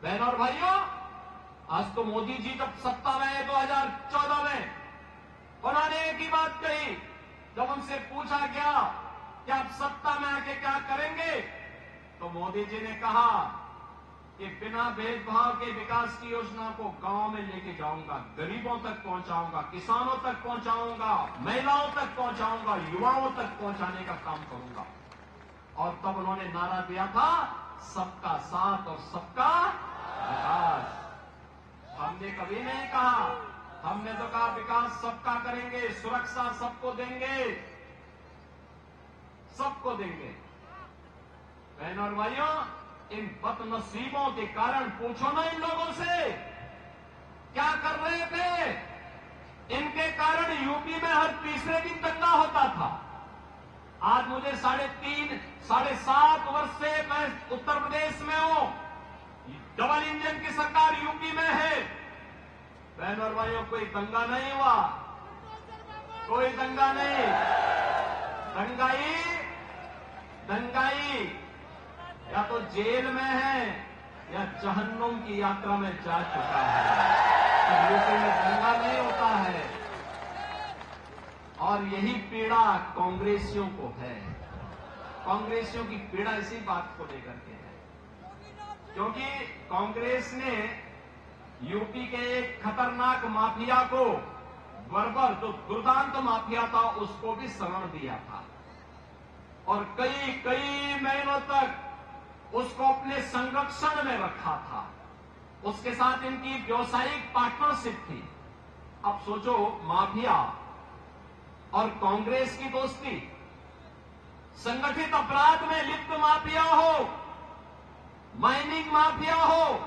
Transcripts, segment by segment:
बहनों और भाइयों, आज तो मोदी जी जब सत्ता में आए 2014 में, उन्होंने एक ही बात कही। जब उनसे पूछा गया कि आप सत्ता में आके क्या करेंगे, तो मोदी जी ने कहा कि बिना भेदभाव के विकास की योजना को गांव में लेके जाऊंगा, गरीबों तक पहुंचाऊंगा, किसानों तक पहुंचाऊंगा, महिलाओं तक पहुंचाऊंगा, युवाओं तक पहुंचाने का काम करूंगा। और तब उन्होंने नारा दिया था, सबका साथ और सबका विकास। हमने कभी नहीं कहा, हमने तो कहा विकास सबका करेंगे, सुरक्षा सबको देंगे, सबको देंगे। बहनों और भाइयों, इन बदनसीबों के कारण पूछो ना इन लोगों से क्या कर रहे थे। इनके कारण यूपी में हर तीसरे दिन दंगा होता था। आज मुझे 3.5 साढ़े 7 वर्ष से मैं उत्तर प्रदेश में हूं, डबल इंजन की सरकार यूपी में है। बहनों और भाइयों, कोई दंगा नहीं हुआ, कोई दंगा नहीं। दंगाई या तो जेल में है या जहन्नुम की यात्रा में जा चुका है। यूपी में दंगा नहीं होता है, और यही पीड़ा कांग्रेसियों को है। कांग्रेसियों की पीड़ा इसी बात को लेकर के है, क्योंकि कांग्रेस ने यूपी के एक खतरनाक माफिया को, बर्बर जो दुर्दांत माफिया था, उसको भी शरण दिया था और कई महीनों तक उसको अपने संरक्षण में रखा था। उसके साथ इनकी व्यावसायिक पार्टनरशिप थी। अब सोचो, माफिया और कांग्रेस की दोस्ती, संगठित अपराध में लिप्त माफिया हो, माइनिंग माफिया हो,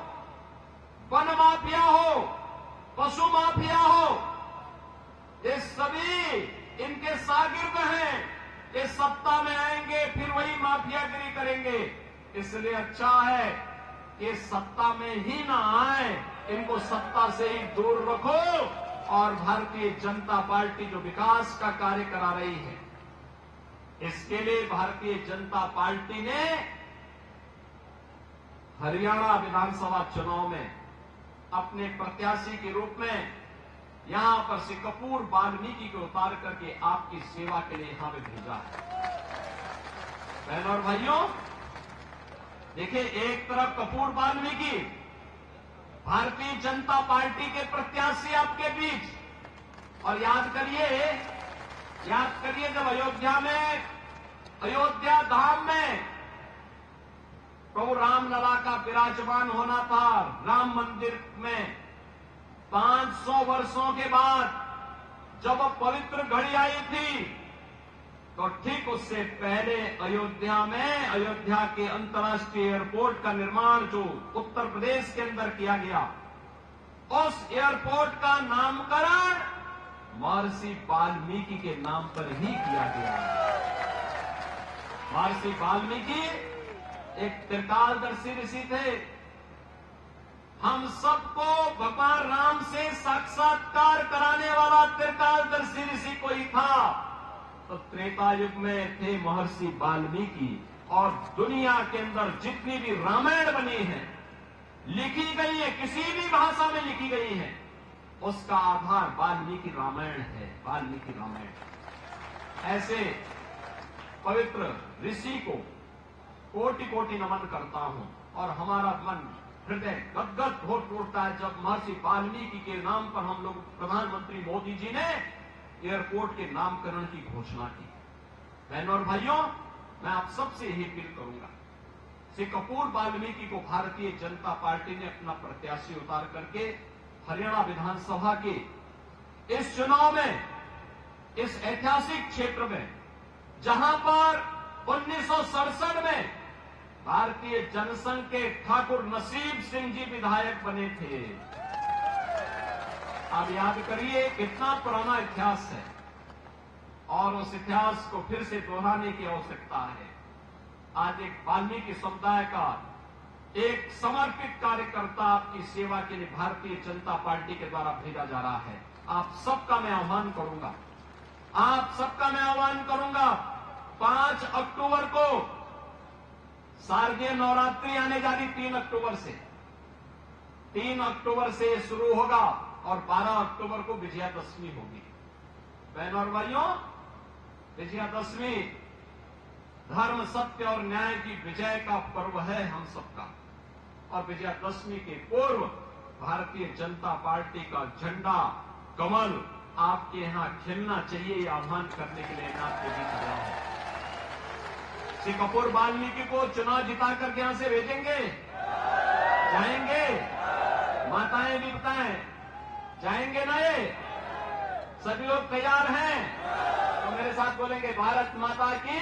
वन माफिया हो, पशु माफिया हो, ये सभी इनके शागिर्द हैं। ये सत्ता में आएंगे फिर वही माफियागिरी करेंगे। इसलिए अच्छा है कि सत्ता में ही ना आए, इनको सत्ता से ही दूर रखो। और भारतीय जनता पार्टी जो विकास का कार्य करा रही है, इसके लिए भारतीय जनता पार्टी ने हरियाणा विधानसभा चुनाव में अपने प्रत्याशी के रूप में यहां पर से कपूर वाल्मीकि को उतार करके आपकी सेवा के लिए यहां पे भेजा है। बहनों और भाइयों, देखिए, एक तरफ कपूर वाल्मीकि भारतीय जनता पार्टी के प्रत्याशी आपके बीच, और याद करिए जब अयोध्या धाम में प्रभु रामलला का विराजमान होना था, राम मंदिर में 500 वर्षों के बाद जब पवित्र घड़ी आई थी, तो ठीक उससे पहले अयोध्या के अंतर्राष्ट्रीय एयरपोर्ट का निर्माण जो उत्तर प्रदेश के अंदर किया गया, उस एयरपोर्ट का नामकरण महर्षि वाल्मीकि के नाम पर ही किया गया। महर्षि वाल्मीकि एक त्रिकालदर्शी ऋषि थे। हम सबको भगवान राम से साक्षात्कार कराने वाला त्रिकालदर्शी ऋषि कोई था, तो त्रेता युग में थे महर्षि वाल्मीकि। और दुनिया के अंदर जितनी भी रामायण बनी है, लिखी गई है, किसी भी भाषा में लिखी गई है, उसका आधार वाल्मीकि रामायण है। वाल्मीकि रामायण। ऐसे पवित्र ऋषि को कोटि कोटि नमन करता हूं, और हमारा मन, हृदय गदगद हो उठता है जब महर्षि वाल्मीकि के नाम पर हम लोग, प्रधानमंत्री मोदी जी ने एयरपोर्ट के नामकरण की घोषणा की। बहनों और भाइयों, मैं आप सबसे यही अपील करूंगा, श्री कपूर वाल्मीकि को भारतीय जनता पार्टी ने अपना प्रत्याशी उतार करके हरियाणा विधानसभा के इस चुनाव में, इस ऐतिहासिक क्षेत्र में, जहां पर 1967 में भारतीय जनसंघ के ठाकुर नसीब सिंह जी विधायक बने थे। अब याद करिए कितना पुराना इतिहास है, और उस इतिहास को फिर से दोहराने की आवश्यकता है। आज एक वाल्मीकि समुदाय का एक समर्पित कार्यकर्ता आपकी सेवा के लिए भारतीय जनता पार्टी के द्वारा भेजा जा रहा है। आप सबका मैं आह्वान करूंगा, 5 अक्टूबर को शारदीय नवरात्रि आने जा रही, 3 अक्टूबर से 3 अक्टूबर से शुरू होगा और 12 अक्टूबर को विजयादशमी होगी। बहनों और भाइयों, विजयादशमी धर्म, सत्य और न्याय की विजय का पर्व है हम सबका। और विजयादशमी के पूर्व भारतीय जनता पार्टी का झंडा, कमल आपके यहां खिलना चाहिए, ये आह्वान करने के लिए मैं आपके बीच आया हूं। श्री कपूर वाल्मीकि को चुनाव जिता करके यहां से भेजेंगे, जाएंगे? माताएं भी बताएं, जाएंगे ना? ये सभी लोग तैयार हैं तो मेरे साथ बोलेंगे, भारत माता की।